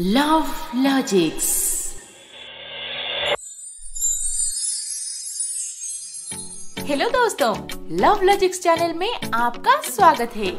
Love logics. Hello दोस्तों, love logics channel में आपका स्वागत है।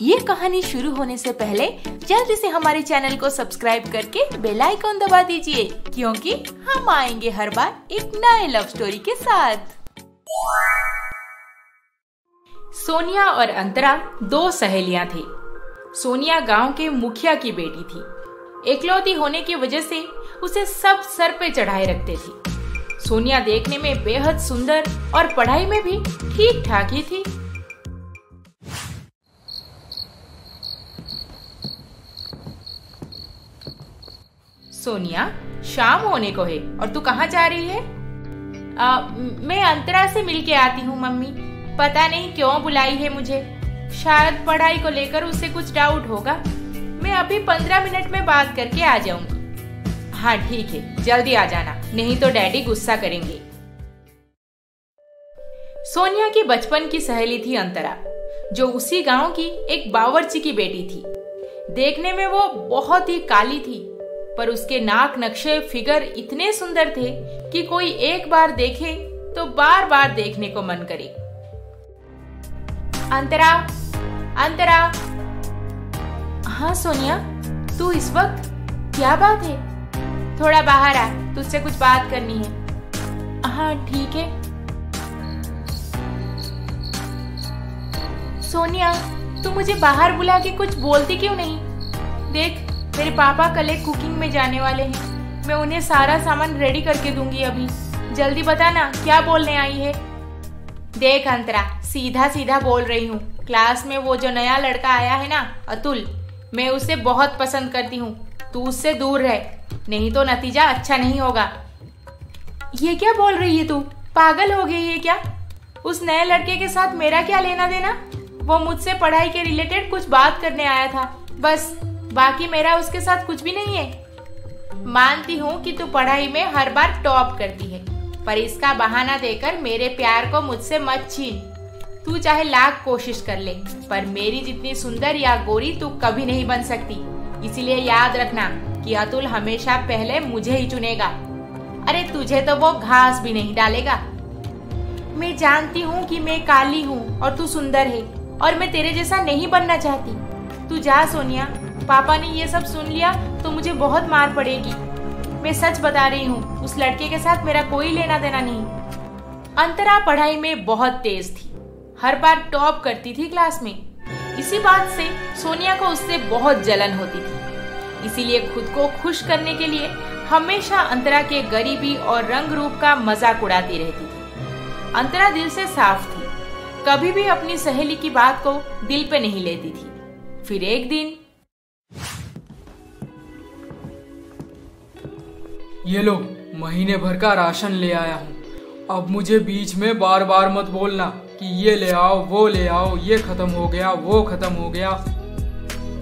ये कहानी शुरू होने से पहले जल्दी से हमारे चैनल को सब्सक्राइब करके बेल आइकन दबा दीजिए, क्योंकि हम आएंगे हर बार एक नए लव स्टोरी के साथ। सोनिया और अंतरा दो सहेलियां थी। सोनिया गांव के मुखिया की बेटी थी। एकलौती होने की वजह से उसे सब सर पे चढ़ाए रखते थे। सोनिया देखने में बेहद सुंदर और पढ़ाई में भी ठीक ठाक ही थी। सोनिया, शाम होने को है और तू कहाँ जा रही है? मैं अंतरा से मिलके आती हूँ मम्मी। पता नहीं क्यों बुलाई है मुझे। शायद पढ़ाई को लेकर उसे कुछ डाउट होगा। मैं अभी 15 मिनट में बात करके आ जाऊंगी। हाँ ठीक है, जल्दी आ जाना, नहीं तो डैडी गुस्सा करेंगे। सोनिया की बचपन की सहेली थी अंतरा, जो उसी गांव की एक बावर्ची की बेटी थी। देखने में वो बहुत ही काली थी, पर उसके नाक नक्शे फिगर इतने सुंदर थे कि कोई एक बार देखे तो बार बार देखने को मन करे। अंतरा, अंतरा। हाँ सोनिया, तू इस वक्त? क्या बात है? थोड़ा बाहर आ, तुझसे कुछ बात करनी है। हाँ ठीक है। सोनिया, तू मुझे बाहर बुला के कुछ बोलती क्यों नहीं? देख, मेरे पापा कल एक कुकिंग में जाने वाले हैं। मैं उन्हें सारा सामान रेडी करके दूंगी अभी। जल्दी बता ना, क्या बोलने आई है? देख अंतरा, सीधा सीधा बोल रही हूँ। क्लास में वो जो नया लड़का आया है ना, अतुल, मैं उसे बहुत पसंद करती हूँ। तू उससे दूर रह, नहीं तो नतीजा अच्छा नहीं होगा। ये क्या बोल रही है तू? पागल हो गई है क्या? उस नए लड़के के साथ मेरा क्या लेना देना? वो मुझसे पढ़ाई के रिलेटेड कुछ बात करने आया था, बस। बाकी मेरा उसके साथ कुछ भी नहीं है। मानती हूँ कि तू पढ़ाई में हर बार टॉप करती है, पर इसका बहाना देकर मेरे प्यार को मुझसे मत छीन। तू चाहे लाख कोशिश कर ले, पर मेरी जितनी सुंदर या गोरी तू कभी नहीं बन सकती। इसीलिए याद रखना कि अतुल हमेशा पहले मुझे ही चुनेगा। अरे तुझे तो वो घास भी नहीं डालेगा। मैं जानती हूँ कि मैं काली हूँ और तू सुंदर है, और मैं तेरे जैसा नहीं बनना चाहती। तू जा सोनिया, पापा ने ये सब सुन लिया तो मुझे बहुत मार पड़ेगी। मैं सच बता रही हूँ, उस लड़के के साथ मेरा कोई लेना देना नहीं। अंतरा पढ़ाई में बहुत तेज थी, हर बार टॉप करती थी क्लास में। इसी बात से सोनिया को उससे बहुत जलन होती थी। इसीलिए खुद को खुश करने के लिए हमेशा अंतरा के गरीबी और रंग रूप का मजाक उड़ाती रहती थी। अंतरा दिल से साफ थी, कभी भी अपनी सहेली की बात को दिल पे नहीं लेती थी। फिर एक दिन, ये लो, महीने भर का राशन ले आया हूँ। अब मुझे बीच में बार बार मत बोलना कि ये ले आओ, वो ले आओ, ये खत्म हो गया, वो खत्म हो गया।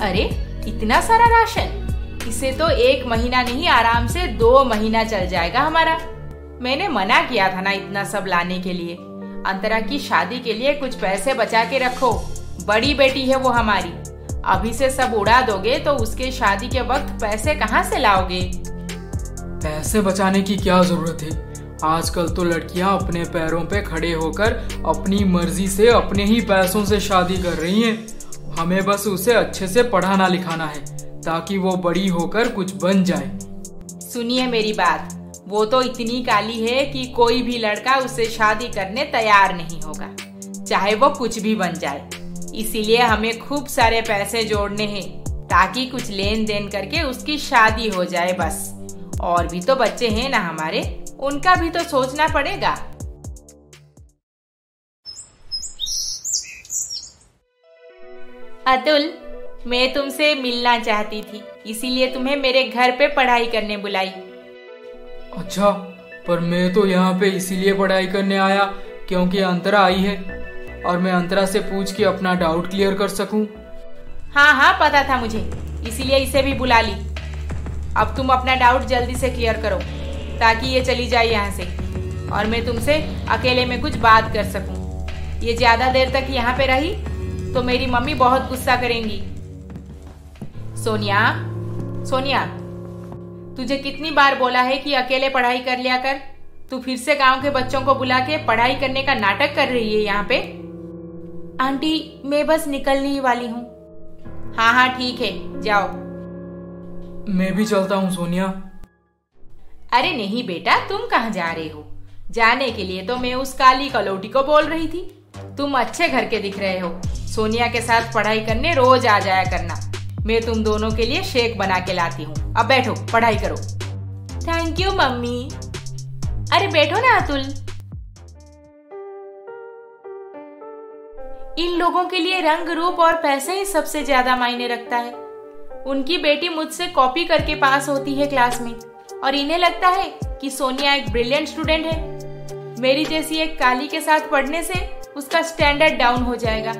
अरे इतना सारा राशन? इसे तो 1 महीना नहीं, आराम से 2 महीना चल जाएगा हमारा। मैंने मना किया था ना इतना सब लाने के लिए। अंतरा की शादी के लिए कुछ पैसे बचा के रखो, बड़ी बेटी है वो हमारी। अभी से सब उड़ा दोगे तो उसके शादी के वक्त पैसे कहाँ से लाओगे? पैसे बचाने की क्या जरूरत है? आजकल तो लड़कियां अपने पैरों पे खड़े होकर अपनी मर्जी से अपने ही पैसों से शादी कर रही हैं। हमें बस उसे अच्छे से पढ़ाना लिखाना है, ताकि वो बड़ी होकर कुछ बन जाए। सुनिए मेरी बात, वो तो इतनी काली है कि कोई भी लड़का उससे शादी करने तैयार नहीं होगा, चाहे वो कुछ भी बन जाए। इसीलिए हमें खूब सारे पैसे जोड़ने हैं, ताकि कुछ लेन देन करके उसकी शादी हो जाए बस। और भी तो बच्चे हैं ना हमारे, उनका भी तो सोचना पड़ेगा। अतुल, मैं तुमसे मिलना चाहती थी, इसीलिए तुम्हें मेरे घर पे पढ़ाई करने बुलाई। अच्छा, पर मैं तो यहाँ पे इसीलिए पढ़ाई करने आया क्योंकि अंतरा आई है, और मैं अंतरा से पूछ के अपना डाउट क्लियर कर सकूं। हाँ हाँ, पता था मुझे, इसीलिए इसे भी बुला ली। अब तुम अपना डाउट जल्दी से क्लियर करो, ताकि ये चली जाए यहाँ से और मैं तुमसे अकेले में कुछ बात कर सकूं। ये ज्यादा देर तक यहाँ पे रही तो मेरी मम्मी बहुत गुस्सा करेंगी। सोनिया, सोनिया, तुझे कितनी बार बोला है कि अकेले पढ़ाई कर लिया कर। तू फिर से गांव के बच्चों को बुला के पढ़ाई करने का नाटक कर रही है यहाँ पे। आंटी, मैं बस निकलने ही वाली हूँ। हाँ हाँ ठीक है, जाओ। मैं भी चलता हूँ सोनिया। अरे नहीं बेटा, तुम कहाँ जा रहे हो? जाने के लिए तो मैं उस काली कलौटी को बोल रही थी। तुम अच्छे घर के दिख रहे हो। सोनिया के साथ पढ़ाई करने रोज आ जाया करना। मैं तुम दोनों के लिए शेक बना के लाती हूँ। अब बैठो, पढ़ाई करो। Thank you mummy. अरे बैठो ना अतुल। इन लोगों के लिए रंग रूप और पैसे ही सबसे ज्यादा मायने रखता है। उनकी बेटी मुझसे कॉपी करके पास होती है क्लास में और इन्हें लगता है कि सोनिया एक ब्रिलियंट स्टूडेंट है। मेरी जैसी एक काली के साथ पढ़ने से उसका स्टैंडर्ड डाउन हो जाएगा।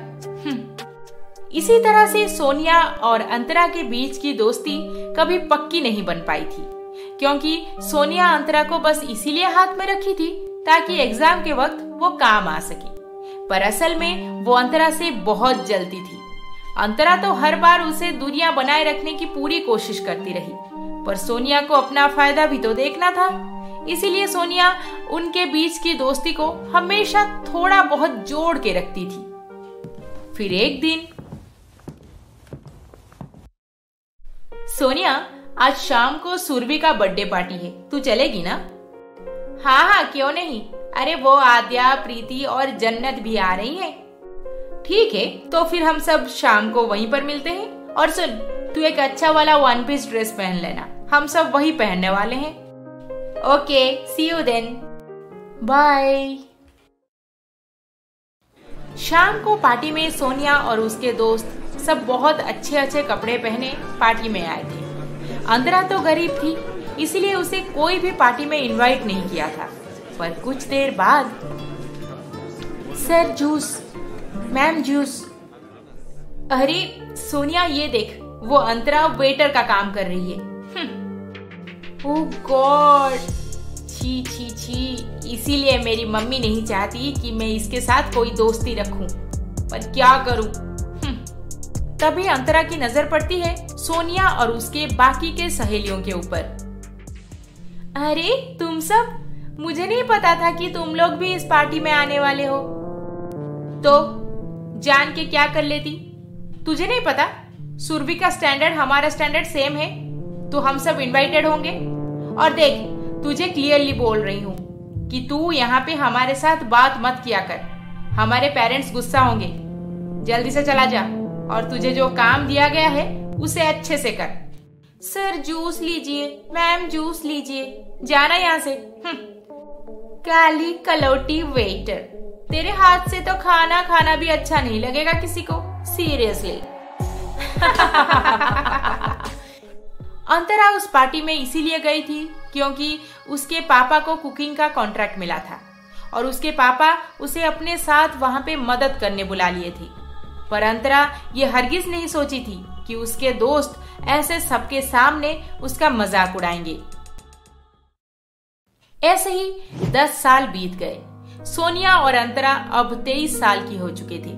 इसी तरह से सोनिया और अंतरा के बीच की दोस्ती कभी पक्की नहीं बन पाई थी, क्योंकि सोनिया अंतरा को बस इसीलिए हाथ में रखी थी ताकि एग्जाम के वक्त वो काम आ सके। पर असल में वो अंतरा से बहुत जलती थी। अंतरा तो हर बार उसे दूरियां बनाए रखने की पूरी कोशिश करती रही, पर सोनिया को अपना फायदा भी तो देखना था। इसीलिए सोनिया उनके बीच की दोस्ती को हमेशा थोड़ा बहुत जोड़ के रखती थी। फिर एक दिन, सोनिया आज शाम को सुरभि का बर्थडे पार्टी है, तू चलेगी ना? हाँ हाँ क्यों नहीं। अरे वो आद्या, प्रीति और जन्नत भी आ रही हैं। ठीक है, तो फिर हम सब शाम को वहीं पर मिलते हैं। और सुन, तू एक अच्छा वाला वन पीस ड्रेस पहन लेना, हम सब वही पहनने वाले हैं। Okay, see you then, bye. शाम को पार्टी में सोनिया और उसके दोस्त सब बहुत अच्छे अच्छे कपड़े पहने पार्टी में आए थे। अंतरा तो गरीब थी, इसलिए उसे कोई भी पार्टी में इनवाइट नहीं किया था। पर कुछ देर बाद, सर जूस, मैम जूस। अरे सोनिया ये देख, वो अंतरा वेटर का काम कर रही है। ओह गॉड, छी छी छी। इसीलिए मेरी मम्मी नहीं चाहती कि मैं इसके साथ कोई दोस्ती रखूं, पर क्या करूं। तभी अंतरा की नजर पड़ती है सोनिया और उसके बाकी के सहेलियों के ऊपर। अरे तुम सब, मुझे नहीं पता था कि तुम लोग भी इस पार्टी में आने वाले हो। तो जान के क्या कर लेती? तुझे नहीं पता सुरभि का स्टैंडर्ड हमारा स्टैंडर्ड सेम है, तो हम सब इनवाइटेड होंगे। और देख, तुझे क्लियरली बोल रही हूँ कि तू यहाँ पे हमारे साथ बात मत किया कर, हमारे पेरेंट्स गुस्सा होंगे। जल्दी से चला जा और तुझे जो काम दिया गया है उसे अच्छे से कर। सर जूस लीजिए, मैम जूस लीजिए, जाना यहाँ से। काली कलौटी वेटर, तेरे हाथ से तो खाना खाना भी अच्छा नहीं लगेगा किसी को, सीरियसली। अंतरा उस पार्टी में इसीलिए गई थी क्योंकि उसके पापा को कुकिंग का कॉन्ट्रैक्ट मिला था और उसके पापा उसे अपने साथ वहां पे मदद करने बुला लिए थे। पर अंतरा ये हरगिज नहीं सोची थी कि उसके दोस्त ऐसे सबके सामने उसका मजाक उड़ाएंगे। ऐसे ही 10 साल बीत गए। सोनिया और अंतरा अब 23 साल की हो चुके थे।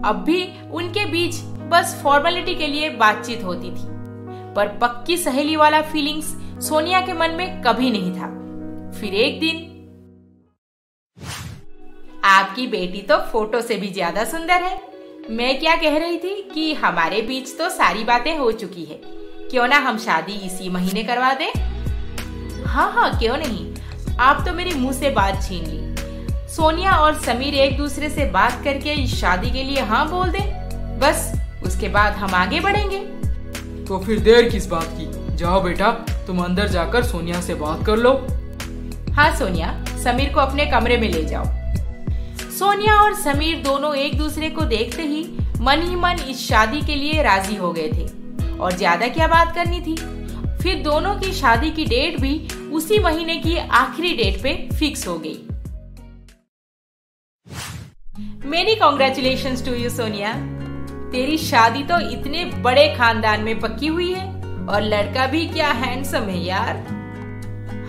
अब भी उनके बीच बस फॉर्मेलिटी के लिए बातचीत होती थी, पर पक्की सहेली वाला फीलिंग्स सोनिया के मन में कभी नहीं था। फिर एक दिन, आपकी बेटी तो फोटो से भी ज्यादा सुंदर है। मैं क्या कह रही थी कि हमारे बीच तो सारी बातें हो चुकी है, क्यों ना हम शादी इसी महीने करवा दें? हाँ हाँ क्यों नहीं, आप तो मेरे मुंह से बात छीन ली। सोनिया और समीर एक दूसरे से बात करके इस शादी के लिए हाँ बोल दें, बस उसके बाद हम आगे बढ़ेंगे। तो फिर देर किस बात की, जाओ बेटा, तुम अंदर जाकर सोनिया से बात कर लो। हाँ सोनिया, समीर को अपने कमरे में ले जाओ। सोनिया और समीर दोनों एक दूसरे को देखते ही मन इस शादी के लिए राजी हो गए थे और ज्यादा क्या बात करनी थी। फिर दोनों की शादी की डेट भी उसी महीने की आखिरी डेट पे फिक्स हो गई। Many congratulations to you Sonia, तेरी शादी तो इतने बड़े खानदान में पक्की हुई है और लड़का भी क्या हैंडसम है यार।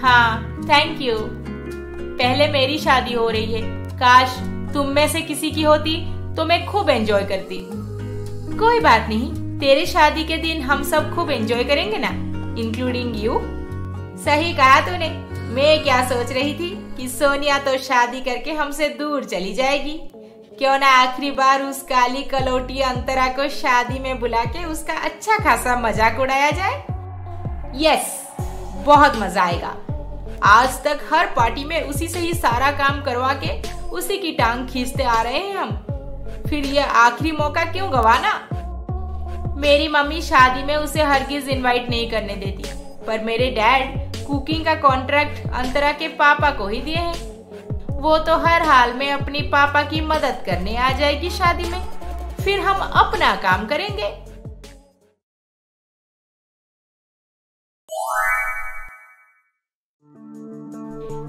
हाँ थैंक यू। पहले मेरी शादी हो रही है, काश तुम में से किसी की होती तो मैं खूब एंजॉय करती। कोई बात नहीं, तेरे शादी के दिन हम सब खूब एंजॉय करेंगे ना, इंक्लूडिंग यू। सही कहा तूने। मैं क्या सोच रही थी कि सोनिया तो शादी करके हमसे दूर चली जाएगी। क्यों ना आखिरी बार उस काली कलौटी अंतरा को शादी में बुला के उसका अच्छा खासा मजाक उड़ाया जाए। यस, बहुत मजा आएगा। आज तक हर पार्टी में उसी से ही सारा काम करवा के उसी की टांग खींचते आ रहे हैं हम, फिर ये आखिरी मौका क्यों गवाना। मेरी मम्मी शादी में उसे हरगिज इनवाइट नहीं करने देती, पर मेरे डैड कुकिंग का कॉन्ट्रैक्ट अंतरा के पापा को ही दिए हैं। वो तो हर हाल में अपनी पापा की मदद करने आ जाएगी शादी में, फिर हम अपना काम करेंगे।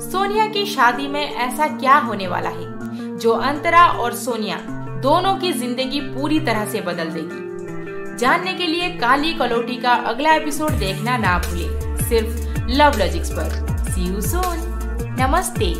सोनिया की शादी में ऐसा क्या होने वाला है जो अंतरा और सोनिया दोनों की जिंदगी पूरी तरह से बदल देगी। जानने के लिए काली कलौटी का अगला एपिसोड देखना ना भूलें, सिर्फ लव लॉजिक्स पर। सी यू सून। नमस्ते।